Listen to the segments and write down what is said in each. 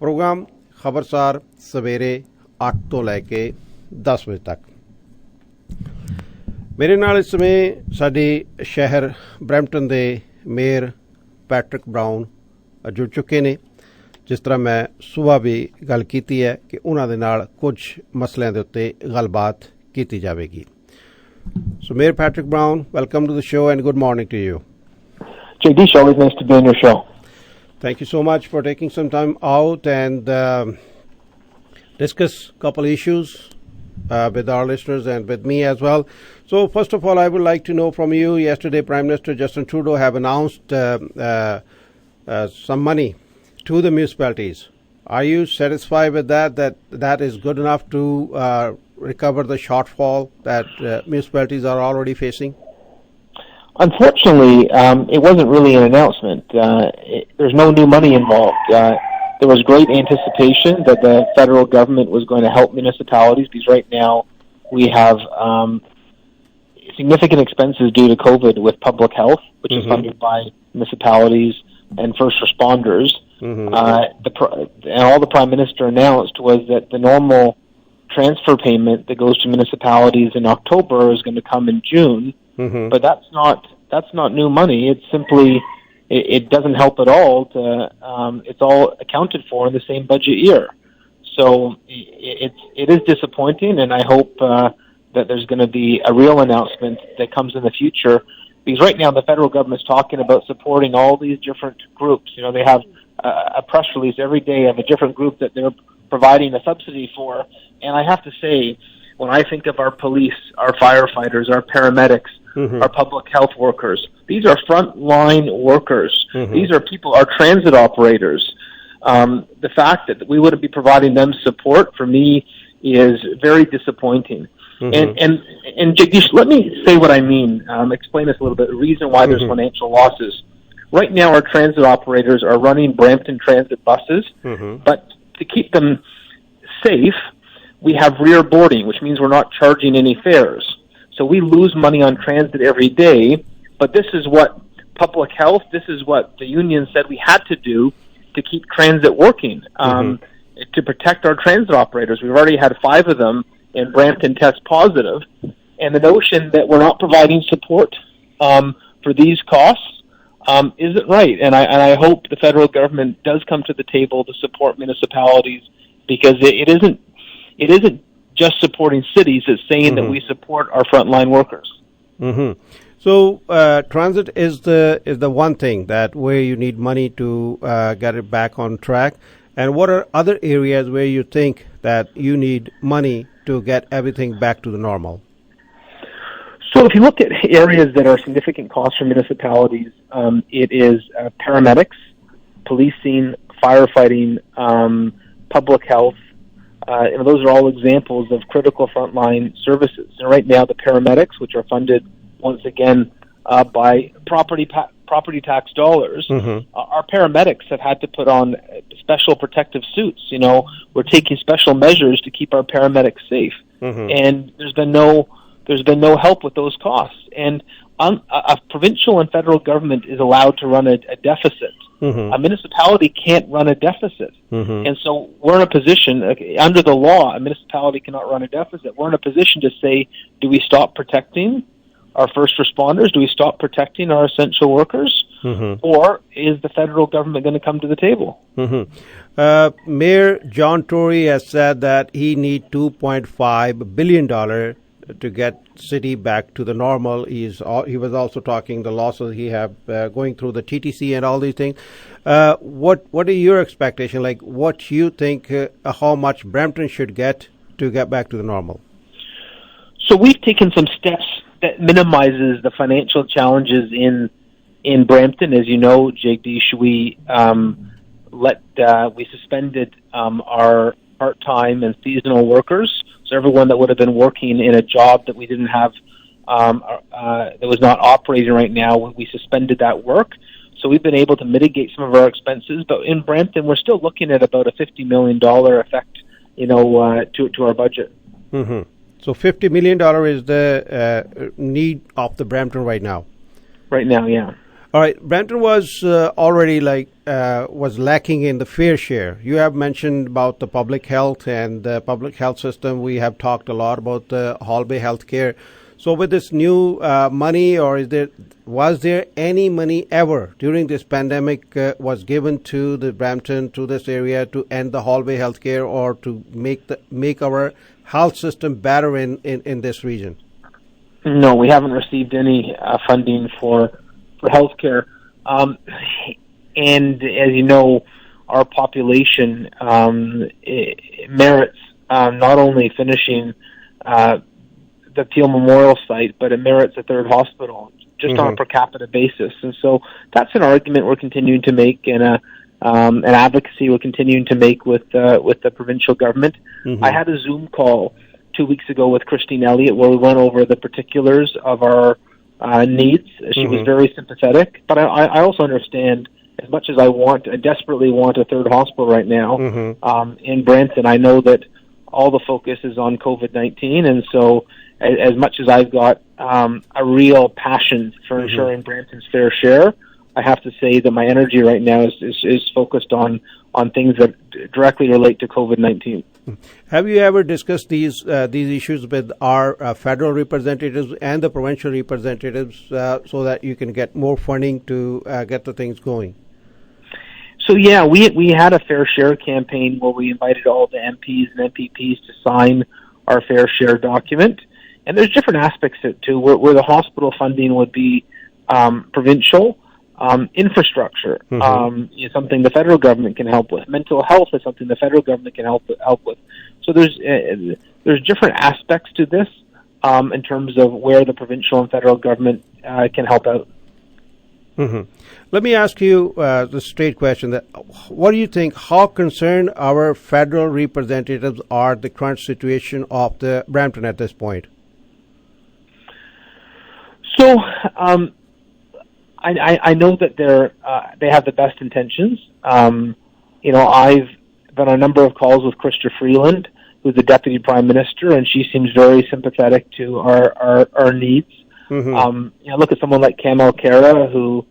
Programme ਖਬਰਸਾਰ ਸਵੇਰੇ 8 ਤੋਂ ਲੈ ਕੇ 10 ਵਜੇ ਤੱਕ। ਮੇਰੇ ਨਾਲ ਇਸ ਸਮੇਂ ਸਾਡੇ ਸ਼ਹਿਰ ਬਰੈਂਪਟਨ ਦੇ ਮੇਅਰ ਪੈਟਰਿਕ ਬਰਾਊਨ ਜੁੜ ਚੁੱਕੇ ਨੇ। ਜਿਸ ਤਰ੍ਹਾਂ ਮੈਂ ਸੁਬਾਹ ਵੀ ਗੱਲ ਕੀਤੀ ਹੈ ਕਿ ਉਹਨਾਂ ਦੇ ਨਾਲ ਕੁਝ ਮਸਲਿਆਂ ਦੇ ਉੱਤੇ ਗੱਲਬਾਤ ਕੀਤੀ ਜਾਵੇਗੀ। So, Mayor Patrick Brown, welcome to the show and good morning to you. Jagdish, always nice to be on your show. Thank you so much for taking some time out and discuss a couple issues with our listeners and with me as well. So, first of all, I would like to know from you, yesterday Prime Minister Justin Trudeau have announced some money to the municipalities. Are you satisfied with that is good enough to recover the shortfall that municipalities are already facing? Unfortunately, it wasn't really an announcement. There's no new money involved. There was great anticipation that the federal government was going to help municipalities because right now we have significant expenses due to COVID with public health, which is funded by municipalities and first responders. And all the Prime Minister announced was that the normal transfer payment that goes to municipalities in October is going to come in June, but that's not new money. It's simply it doesn't help at all. It's all accounted for in the same budget year, so it is disappointing. And I hope that there's going to be a real announcement that comes in the future, because right now the federal government's talking about supporting all these different groups. You know, they have a press release every day of a different group that they're providing a subsidy for. And I have to say, when I think of our police, our firefighters, our paramedics, our public health workers, these are frontline workers. These are people, our transit operators. The fact that we wouldn't be providing them support, for me, is very disappointing. And Jagdish, let me say what I mean, explain this a little bit, the reason why there's financial losses. Right now, our transit operators are running Brampton Transit buses, but to keep them safe, we have rear boarding, which means we're not charging any fares. So we lose money on transit every day, but this is what public health, this is what the union said we had to do to keep transit working, to protect our transit operators. We've already had 5 of them in Brampton test positive, and the notion that we're not providing support for these costs isn't right. And I hope the federal government does come to the table to support municipalities, because it isn't just supporting cities, it's saying that we support our frontline workers. So transit is the one thing that where you need money to get it back on track. And what are other areas where you think that you need money to get everything back to the normal? So if you look at areas that are significant costs for municipalities, it is paramedics, policing, firefighting, public health. And those are all examples of critical frontline services. And right now, the paramedics, which are funded once again by property tax dollars, our paramedics have had to put on special protective suits. You know, we're taking special measures to keep our paramedics safe, and there's been no help with those costs. And a provincial and federal government is allowed to run a deficit. A municipality can't run a deficit. And so we're in a position, under the law, a municipality cannot run a deficit. We're in a position to say, do we stop protecting our first responders? Do we stop protecting our essential workers? Or is the federal government going to come to the table? Mayor John Tory has said that he needs $2.5 billion to get city back to the normal. He was also talking the losses he have going through the TTC and all these things. What are your expectations? Like, what you think how much Brampton should get to get back to the normal? So we've taken some steps that minimizes the financial challenges in Brampton. As you know, Jagdish, we suspended our part-time and seasonal workers. So everyone that would have been working in a job that we didn't have, that was not operating right now, we suspended that work. So we've been able to mitigate some of our expenses. But in Brampton, we're still looking at about a $50 million effect, to our budget. So $50 million is the need of the Brampton right now? Right now, yeah. All right, Brampton was already was lacking in the fair share. You have mentioned about the public health and the public health system. We have talked a lot about the Hall Bay Healthcare. So, with this new money, or was there any money ever during this pandemic was given to the Brampton, to this area, to end the Hall Bay Healthcare, or to make our health system better in this region? No, we haven't received any funding for healthcare. And as you know, our population merits not only finishing the Peel Memorial site, but it merits a third hospital just on a per capita basis. And so that's an argument we're continuing to make, and an advocacy we're continuing to make with the provincial government. I had a Zoom call 2 weeks ago with Christine Elliott where we went over the particulars of our needs. She was very sympathetic, but I also understand, as much as I desperately want a third hospital right now in Brampton, I know that all the focus is on COVID-19, and so as much as I've got a real passion for ensuring Brampton's fair share, I have to say that my energy right now is focused on things that directly relate to COVID-19. Have you ever discussed these issues with our federal representatives and the provincial representatives so that you can get more funding to get the things going? So yeah, we had a fair share campaign where we invited all the MPs and MPPs to sign our fair share document. And there's different aspects to it too, where the hospital funding would be provincial. Infrastructure is something the federal government can help with. Mental health is something the federal government can help with. So there's different aspects to this in terms of where the provincial and federal government can help out. Let me ask you the straight question: that what do you think? How concerned our federal representatives are the current situation of the Brampton at this point? So. I know that they have the best intentions. I've been on a number of calls with Chrystia Freeland, who's the Deputy Prime Minister, and she seems very sympathetic to our needs. Look at someone like Cam Alcara, who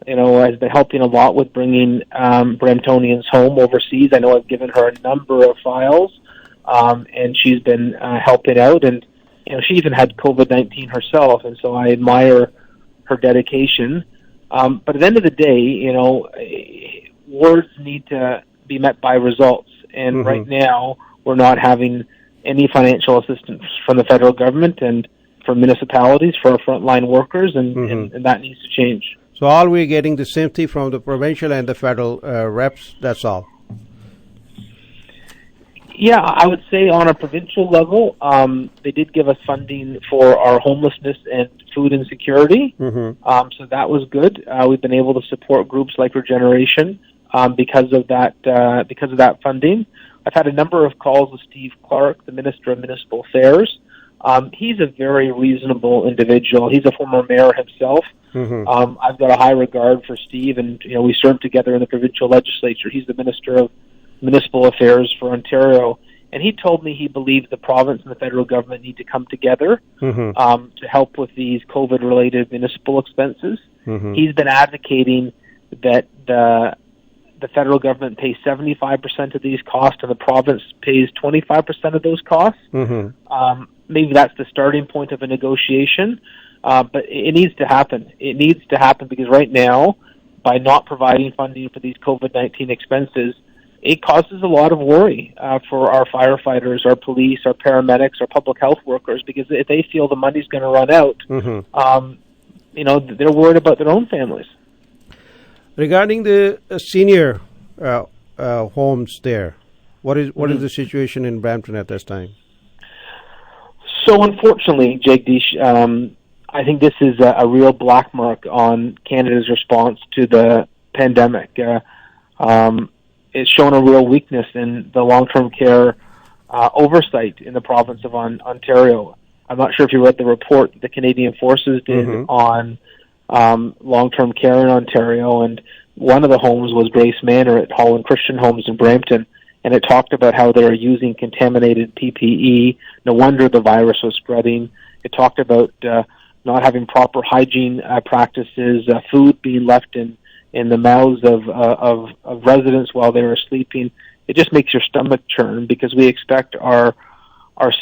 has been helping a lot with bringing Bramptonians home overseas. I know I've given her a number of files, and she's been helping out. And she even had COVID-19 herself, and so I admire her dedication. But at the end of the day, words need to be met by results. And right now, we're not having any financial assistance from the federal government and from municipalities for our frontline workers, and that needs to change. So are we getting the sympathy from the provincial and the federal reps? That's all? Yeah, I would say on a provincial level, they did give us funding for our homelessness and food insecurity. So that was good. We've been able to support groups like Regeneration because of that funding. I've had a number of calls with Steve Clark, the Minister of Municipal Affairs. He's a very reasonable individual. He's a former mayor himself. I've got a high regard for Steve, and we served together in the provincial legislature. He's the Minister of Municipal Affairs for Ontario, and he told me he believes the province and the federal government need to come together to help with these COVID-related municipal expenses. He's been advocating that the federal government pays 75% of these costs and the province pays 25% of those costs. Maybe that's the starting point of a negotiation, but it needs to happen. It needs to happen because right now, by not providing funding for these COVID-19 expenses, it causes a lot of worry for our firefighters, our police, our paramedics, our public health workers, because if they feel the money's going to run out, they're worried about their own families. Regarding the senior homes there, what is the situation in Brampton at this time? So unfortunately, Jagdish, I think this is a real black mark on Canada's response to the pandemic. It's shown a real weakness in the long-term care oversight in the province of Ontario. I'm not sure if you read the report the Canadian Forces did on long-term care in Ontario, and one of the homes was Grace Manor at Holland Christian Homes in Brampton, and it talked about how they are using contaminated PPE. No wonder the virus was spreading. It talked about not having proper hygiene practices, food being left in the mouths of residents while they were sleeping. It just makes your stomach churn, because we expect our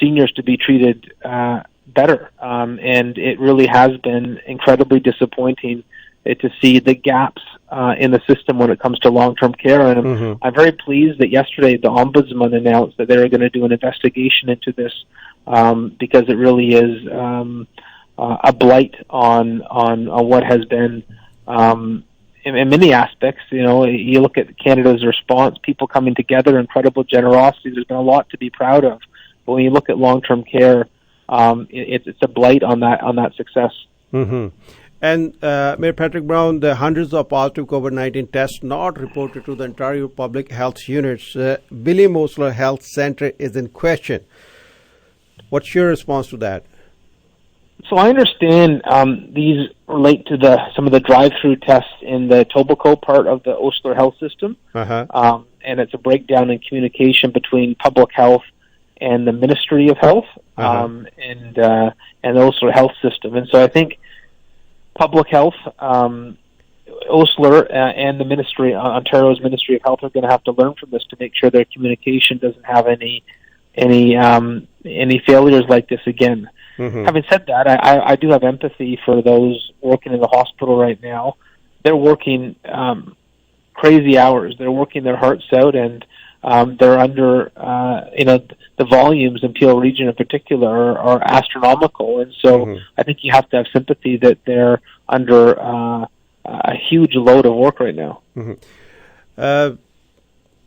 seniors to be treated better, and it really has been incredibly disappointing to see the gaps in the system when it comes to long-term care. And I'm very pleased that yesterday the Ombudsman announced that they were going to do an investigation into this, because it really is a blight on what has been, in many aspects. You look at Canada's response, people coming together, incredible generosity. There's been a lot to be proud of. But when you look at long-term care, it's a blight on that success. And Mayor Patrick Brown, the hundreds of positive COVID-19 tests not reported to the Ontario Public Health Units, William Osler Health Centre is in question. What's your response to that? So I understand these relate to some of the drive-through tests in the Etobicoke part of the Osler Health System, and it's a breakdown in communication between public health and the Ministry of Health, and the Osler Health System. And so I think public health, Osler, and the Ministry, Ontario's Ministry of Health, are going to have to learn from this to make sure their communication doesn't have any failures like this again. Having said that, I do have empathy for those working in the hospital right now. They're working crazy hours. They're working their hearts out, and they're under, the volumes in Peel Region in particular are astronomical. And so I think you have to have sympathy that they're under a huge load of work right now.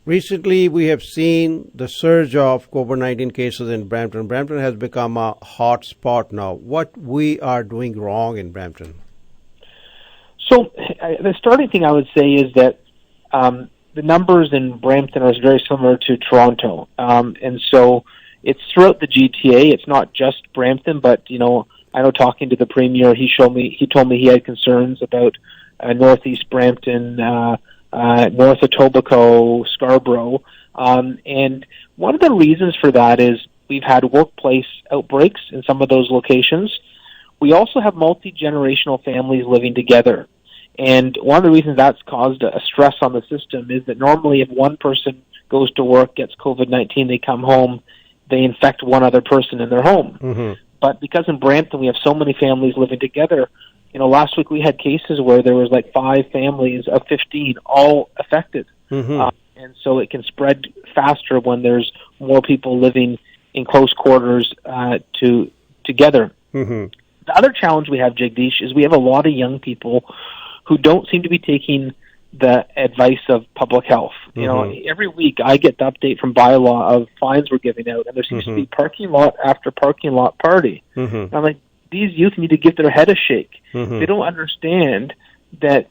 Recently, we have seen the surge of COVID-19 cases in Brampton. Brampton has become a hot spot now. What we are doing wrong in Brampton? So the starting thing I would say is that the numbers in Brampton are very similar to Toronto. And so it's throughout the GTA. It's not just Brampton, but, I know talking to the Premier, he told me he had concerns about Northeast Brampton, North Etobicoke, Scarborough. And one of the reasons for that is we've had workplace outbreaks in some of those locations. We also have multi-generational families living together. And one of the reasons that's caused a stress on the system is that normally if one person goes to work, gets COVID-19, they come home, they infect one other person in their home. But because in Brampton we have so many families living together, last week we had cases where there was like 5 families of 15 all affected. And so it can spread faster when there's more people living in close quarters together. The other challenge we have, Jagdish, is we have a lot of young people who don't seem to be taking the advice of public health. Every week I get the update from bylaw of fines we're giving out, and there seems to be parking lot after parking lot party. And I'm like, these youth need to give their head a shake. They don't understand that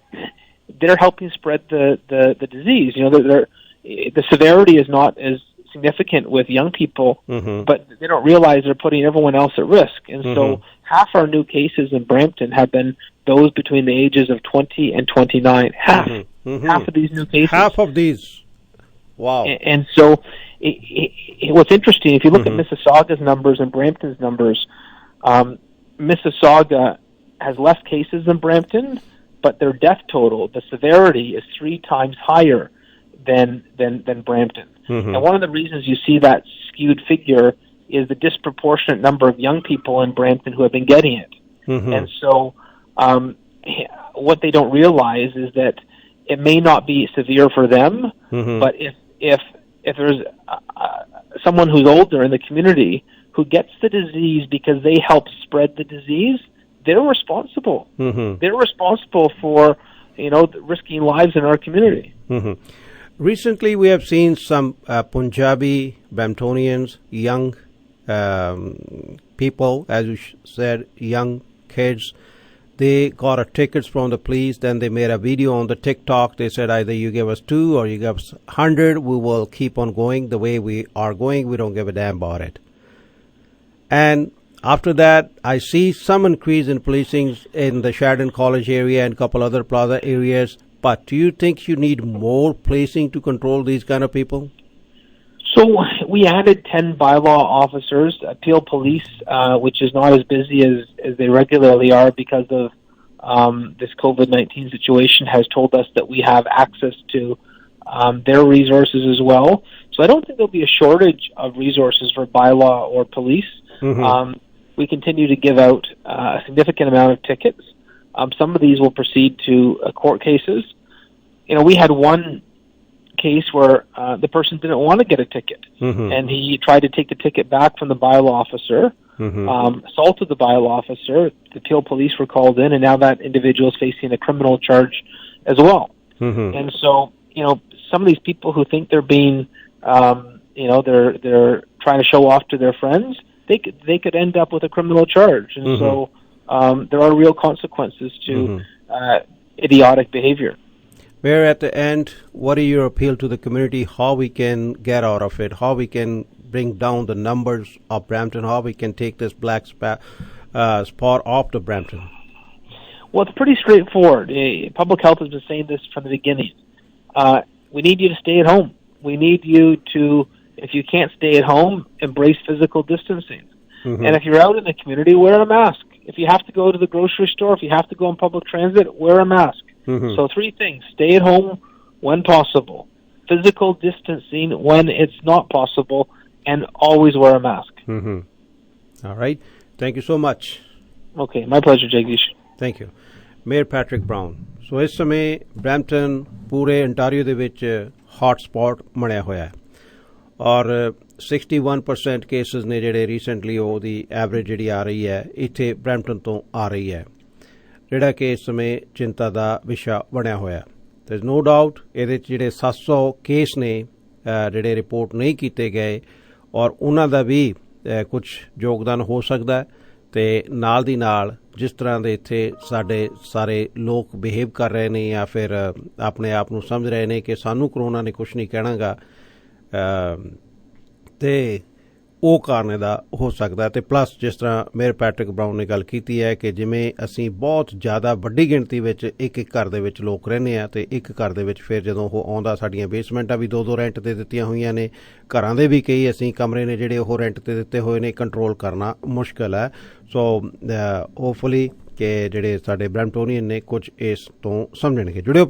they're helping spread the disease. The severity is not as significant with young people, but they don't realize they're putting everyone else at risk. And so half our new cases in Brampton have been those between the ages of 20 and 29. Half of these new cases. Half of these. Wow. And so what's interesting, if you look at Mississauga's numbers and Brampton's numbers, Mississauga has less cases than Brampton, but their death total, the severity, is 3 times higher than Brampton. And one of the reasons you see that skewed figure is the disproportionate number of young people in Brampton who have been getting it. And so what they don't realize is that it may not be severe for them, but if there's someone who's older in the community who gets the disease because they help spread the disease, they're responsible. They're responsible for, risking lives in our community. Recently, we have seen some Punjabi Bramptonians, young people, as you said, young kids. They got tickets from the police. Then they made a video on the TikTok. They said either you give us 2 or you give us 100. We will keep on going the way we are going. We don't give a damn about it. And after that, I see some increase in policing in the Sheridan College area and a couple other plaza areas. But do you think you need more policing to control these kind of people? So we added 10 bylaw officers. Peel Police, which is not as busy as they regularly are because of this COVID-19 situation, has told us that we have access to their resources as well. So I don't think there'll be a shortage of resources for bylaw or police. We continue to give out a significant amount of tickets. Some of these will proceed to court cases. We had one case where the person didn't want to get a ticket, and he tried to take the ticket back from the bylaw officer, assaulted the bylaw officer. The Peel Police were called in, and now that individual is facing a criminal charge as well. And so, some of these people who think they're being, they're trying to show off to their friends, they could end up with a criminal charge. And so there are real consequences to idiotic behavior. Where at the end, what is your appeal to the community, how we can get out of it, how we can bring down the numbers of Brampton, how we can take this black spot off the Brampton? Well, it's pretty straightforward. Public health has been saying this from the beginning. We need you to stay at home. We need you to, if you can't stay at home, embrace physical distancing. And if you're out in the community, wear a mask. If you have to go to the grocery store, if you have to go on public transit, wear a mask. So 3 things: stay at home when possible, physical distancing when it's not possible, and always wear a mask. All right. Thank you so much. Okay, my pleasure, Jagdish. Thank you. Mayor Patrick Brown. So ਇਸ ਸਮੇਂ Brampton ਪੂਰੇ Ontario ਦੇ ਵਿੱਚ hot spot ਬਣਿਆ ਹੋਇਆ ਹੈ ਔਰ 61% cases ਨੇ ਜਿਹੜੇ ਰੀਸੈਂਟਲੀ ਉਹਦੀ ਐਵਰੇਜ ਜਿਹੜੀ ਆ ਰਹੀ ਹੈ ਇੱਥੇ ਬ੍ਰੈਂਪਟਨ ਤੋਂ ਆ ਰਹੀ ਹੈ, ਜਿਹੜਾ ਕਿ ਇਸ ਸਮੇਂ ਚਿੰਤਾ ਦਾ ਵਿਸ਼ਾ ਬਣਿਆ ਹੋਇਆ। there is no doubt ਇਹਦੇ 'ਚ ਜਿਹੜੇ 700 ਕੇਸ ਨੇ ਜਿਹੜੇ ਰਿਪੋਰਟ ਨਹੀਂ ਕੀਤੇ ਗਏ ਔਰ ਉਹਨਾਂ ਦਾ ਵੀ ਕੁਝ ਯੋਗਦਾਨ ਹੋ ਸਕਦਾ ਅਤੇ ਨਾਲ ਦੀ ਨਾਲ ਜਿਸ ਤਰ੍ਹਾਂ ਦੇ ਇੱਥੇ ਸਾਡੇ ਸਾਰੇ ਲੋਕ ਬਿਹੇਵ ਕਰ ਰਹੇ ਨੇ ਜਾਂ ਫਿਰ ਆਪਣੇ ਆਪ ਨੂੰ ਸਮਝ ਰਹੇ ਨੇ ਕਿ ਸਾਨੂੰ ਕਰੋਨਾ ਨੇ ਕੁਛ ਨਹੀਂ ਕਹਿਣਾਗਾ ਅਤੇ ਉਹ ਕਾਰਨ ਇਹਦਾ ਹੋ ਸਕਦਾ। ਅਤੇ ਪਲੱਸ ਜਿਸ ਤਰ੍ਹਾਂ ਮੇਅਰ ਪੈਟਰਿਕ ਬਰਾਊਨ ਨੇ ਗੱਲ ਕੀਤੀ ਹੈ ਕਿ ਜਿਵੇਂ ਅਸੀਂ ਬਹੁਤ ਜ਼ਿਆਦਾ ਵੱਡੀ ਗਿਣਤੀ ਵਿੱਚ ਇੱਕ ਘਰ ਦੇ ਵਿੱਚ ਲੋਕ ਰਹਿੰਦੇ ਹਾਂ ਅਤੇ ਇੱਕ ਘਰ ਦੇ ਵਿੱਚ ਫਿਰ ਜਦੋਂ ਉਹ ਆਉਂਦਾ, ਸਾਡੀਆਂ ਬੇਸਮੈਂਟਾਂ ਵੀ 2 ਰੈਂਟ 'ਤੇ ਦਿੱਤੀਆਂ ਹੋਈਆਂ ਨੇ, ਘਰਾਂ ਦੇ ਵੀ ਕਈ ਅਸੀਂ ਕਮਰੇ ਨੇ ਜਿਹੜੇ ਉਹ ਰੈਂਟ 'ਤੇ ਦਿੱਤੇ ਹੋਏ ਨੇ, ਕੰਟਰੋਲ ਕਰਨਾ ਮੁਸ਼ਕਿਲ ਹੈ। ਸੋ ਹੋਪਫੁਲੀ ਕਿ ਜਿਹੜੇ ਸਾਡੇ ਬ੍ਰੈਂਪਟੋਨੀਅਨ ਨੇ ਕੁਝ ਇਸ ਤੋਂ ਸਮਝਣਗੇ। ਜੁੜਿਓ।